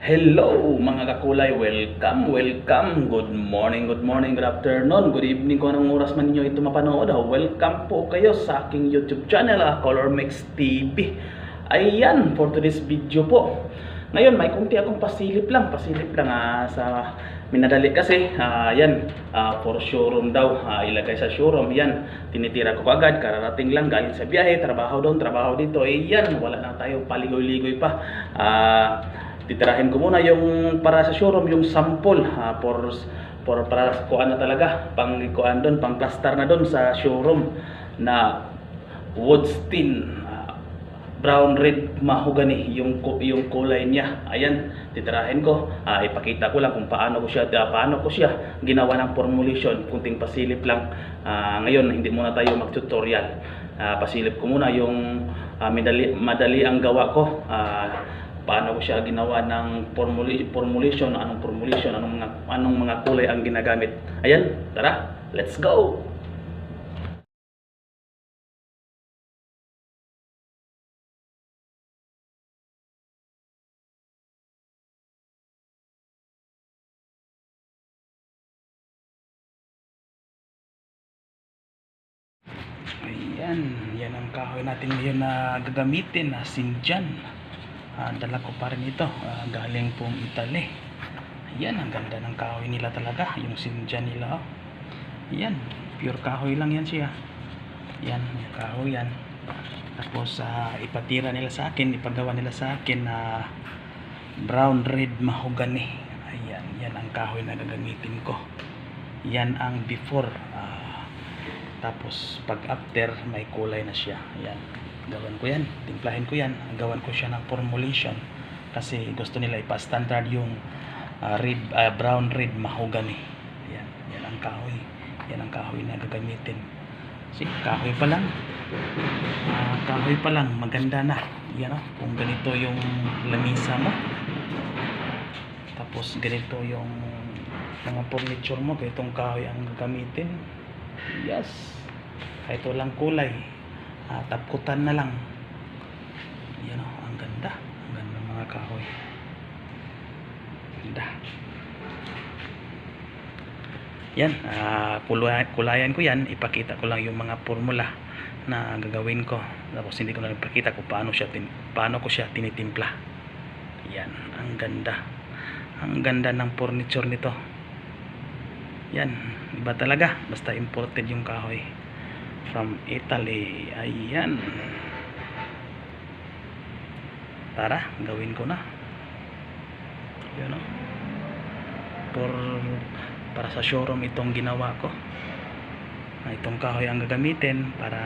Hello mga kakulay, welcome. Good morning, good afternoon, good evening kung anong oras man ninyo ito mapanood. Welcome po kayo sa aking YouTube channel, Color Mix TV. Ayan, for today's video po. Ngayon, may kunti akong pasilip lang sa minadali kasi. Yan, for showroom daw, ilagay sa showroom. Yan, tinitira ko agad, kararating lang galing sa biyahe, trabaho doon, trabaho dito. Yan, wala na tayo paligoy-ligoy pa. Titirahin ko muna yung para sa showroom, yung sample para kuan na talaga, pang kuan doon, pang plaster na doon sa showroom na Woodstein, brown red mahogany yung kulay niya. Ayan, titirahin ko, ipakita ko lang kung paano ko siya ginawa ng formulation. Kunting pasilip lang. Ngayon hindi muna tayo mag-tutorial. Pasilip ko muna yung madali ang gawa ko. Paano ko siya ginawa ng formulation, anong mga kulay ang ginagamit. Ayan, tara, let's go. Ayan, yan ang kahoy natin ngayon na gagamitin na Sinjan. Dala ko pa rin ito, galing pong Italy. Ayan, ang ganda ng kahoy nila talaga, yung Sinjan nila. Ayan, pure kahoy lang yan siya. Yan, yung kahoy yan. Tapos ipatira nila sa akin, ipagawa nila sa akin na brown red mahogany. Ayan, yan ang kahoy na gagamitin ko. Yan ang before. Tapos pag after, may kulay na siya. Ayan, gawan ko yan, timplahin ko yan, gawan ko siya ng formulation kasi gusto nila ipa-standard yung brown red mahogany. Yan, yan ang kahoy na gagamitin. See, kahoy pa lang maganda na. Yan, kung ganito yung lamisa mo, tapos ganito yung mga furniture mo, ganitong kahoy ang gagamitin. Yes, kahit walang kulay, tapkutan na lang. Yan, ang ganda mga kahoy, ganda. Yan, kulayan ko yan, ipakita ko lang yung mga formula na gagawin ko. Tapos hindi ko lang ipakita kung paano ko siya tinitimpla. Yan, ang ganda ng furniture nito. Yan, iba talaga, basta imported yung kahoy from Italy. Ayan, tara, gawin ko na. Yan, para sa showroom itong ginawa ko. Itong kahoy ang gagamitin para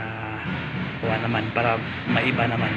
maiba naman.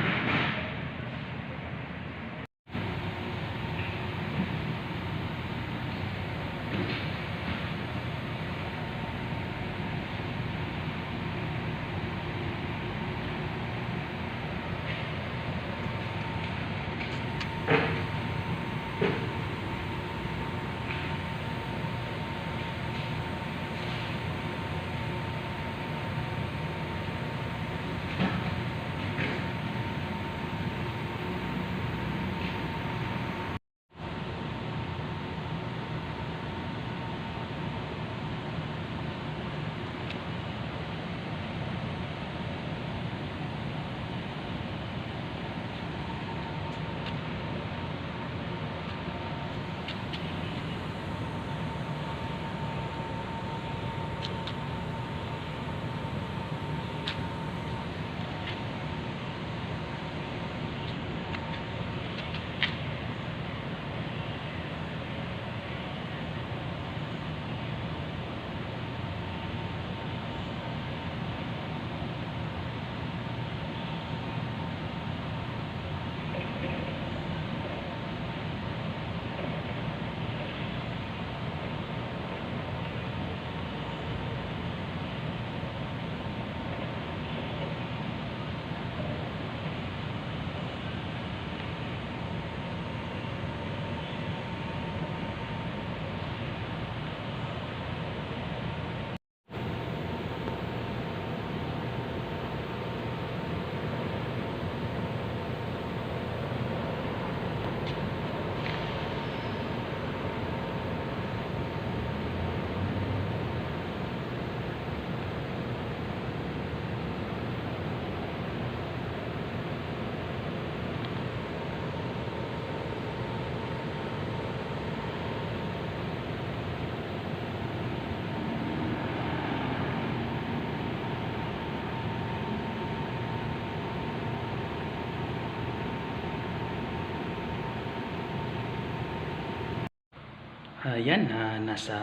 Ayan, nasa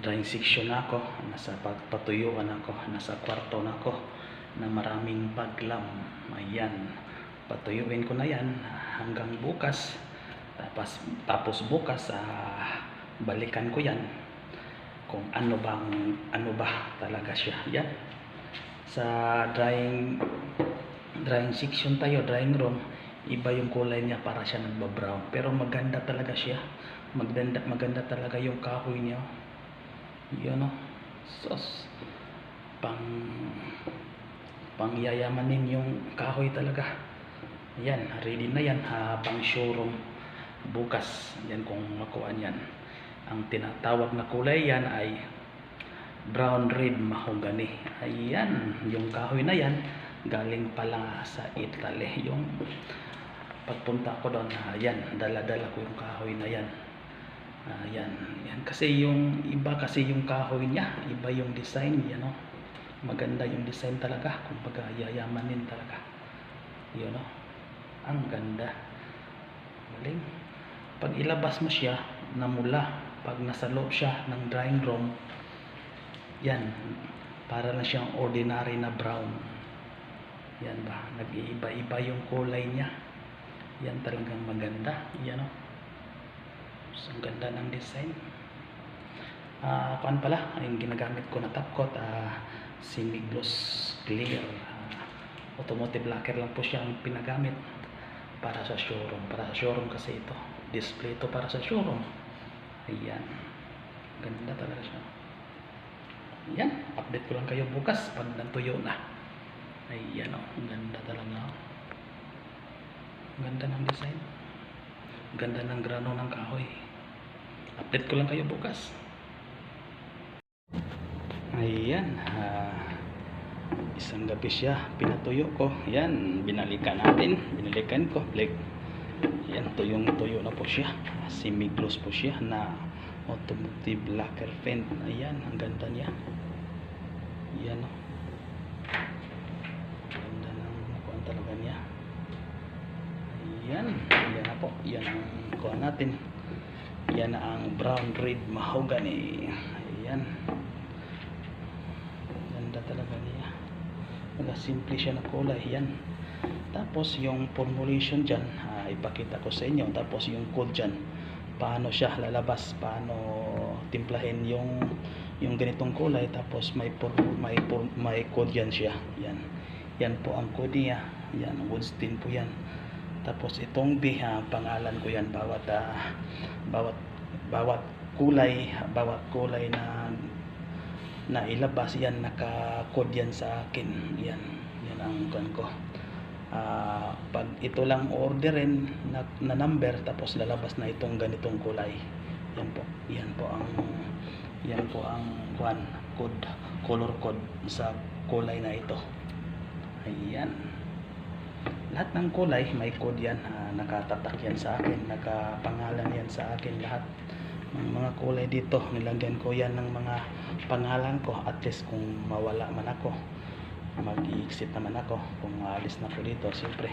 drawing section na ako, nasa patuyuan ako, nasa kwarto na ako na maraming paglam. Ayan, patuyuin ko na yan hanggang bukas. Tapos bukas balikan ko yan kung ano ba talaga siya. Yan, sa drawing section tayo, drawing room, iba yung kulay niya, para siya nagba-brown, pero maganda talaga siya. Maganda talaga yung kahoy niya. Yun o, sos, pangyayamanin yung kahoy talaga. Yan, ready na yan, pang showroom bukas. Yan, kung makuha yan. Ang tinatawag na kulay yan ay brown red mahogany. Ayan, yung kahoy na yan galing pala sa Italy. Yung pagpunta ko doon, ayan, dala-dala ko yung kahoy na yan. Ayan, yan kasi yung iba, kasi yung kahoy niya iba, yung design yan, no? Maganda yung design talaga, kumbaga yayamanin talaga. Yun, no? Ang ganda, galing. Pag ilabas mo siya namula, pag nasa loob siya ng drawing room, yan, para na siyang ordinary na brown. Yan ba, nag-iiba-iba yung kulay niya. Yan talagang maganda. Yan, o, so, ang ganda ng design. Kuan pala yung ginagamit ko na top coat, semi-gloss clear, automotive lacquer lang po siya ang pinagamit para sa showroom. Kasi ito display ito para sa showroom. Ayan, ganda talaga siya. Ayan, update ko lang kayo bukas pag natuyo na. Ayan, o, ganda talaga. Ganda ng design, ganda ng grano ng kahoy. Update ko lang kayo bukas. Ayan, isang gabi siya pinatuyo ko. Yan, binalikan ko, like, yan, tuyo na po siya. Semi-gloss po siya na automotive lacquer paint. Ayan, ang ganda niya. Yan, o, ganda ng kuha talaga niya. Yan, yan na po, yan ang kuha natin. Yan ang brown red mahogany. Ayan, ganda talaga niya. Simple siya na kulay. Yan, tapos yung formulation dyan, ipakita ko sa inyo. Tapos yung code dyan, paano siya lalabas, paano timplahin yung ganitong kulay. Tapos may code yan siya. Yan po ang code niya. Yan, Woodstein po yan. Tapos itong B, pangalan ko yan. Bawat kulay na ilabas yan, naka-code yan sa akin. Yan ang kan ko. Pag ito lang orderin na number, tapos lalabas na itong ganitong kulay. Yan po ang color code sa kulay na ito. Ayan, lahat ng kulay may code yan, nakatatak yan sa akin, nakapangalan yan sa akin. Lahat ng mga kulay dito, nilagyan ko yan ng mga pangalan ko. At least kung mawala man ako, mag-i-exit naman ako, kung maalis na ko dito, siyempre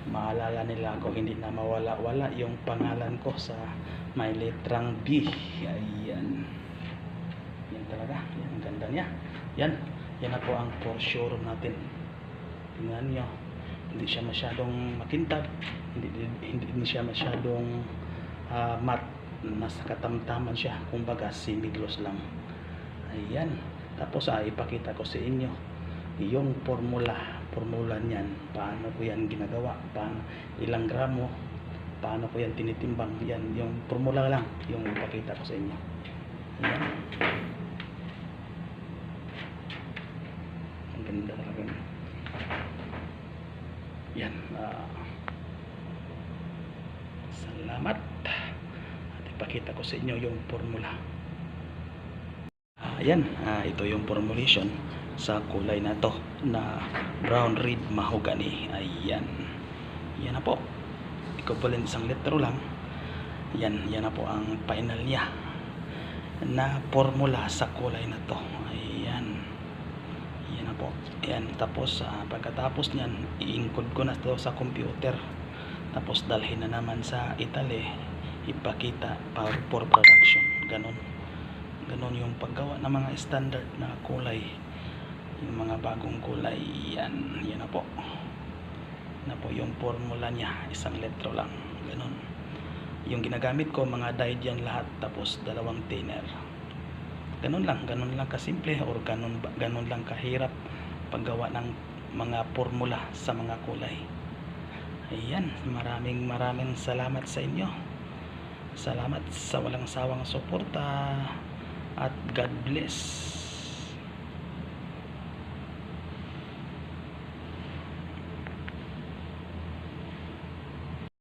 maalala nila ako, hindi na mawala-wala yung pangalan ko sa may letrang B. Ayan, yan talaga, yan, ganda niya. Yan na po ang for showroom natin. Tingnan nyo, hindi siya masyadong makintab, hindi siya masyadong matte, nasa katamtaman siya, kumbaga semi-gloss lang. Ayan, tapos ipakita ko sa inyo yung formula niyan, paano ko yan ginagawa, ilang gramo, paano ko yan tinitimbang. Yan, yung formula lang yung ipakita ko sa inyo. Ayan, ang ganda talaga. Yan, salamat. At ipakita ko sa inyo yung formula. Ayan, ito yung formulation sa kulay na to, na brown red mahogany. Ayan, yan na po, equivalent isang litro lang. Yan na po ang final niya na formula sa kulay na to. Ayan, yan na po. Ayan, tapos pagkatapos niyan, i-encode ko na to sa computer. Tapos dalhin na naman sa Italy. ipakita for production. Ganon yung paggawa ng mga standard na kulay, yung mga bagong kulay. Yan na po yung formula niya, isang litro lang. Ganon yung ginagamit ko, mga dyed yan lahat, tapos 2 thinner. Ganon lang kasimple, or ganon lang kahirap paggawa ng mga formula sa mga kulay. Ayan, maraming salamat sa inyo. Salamat sa walang sawang suporta, at God bless.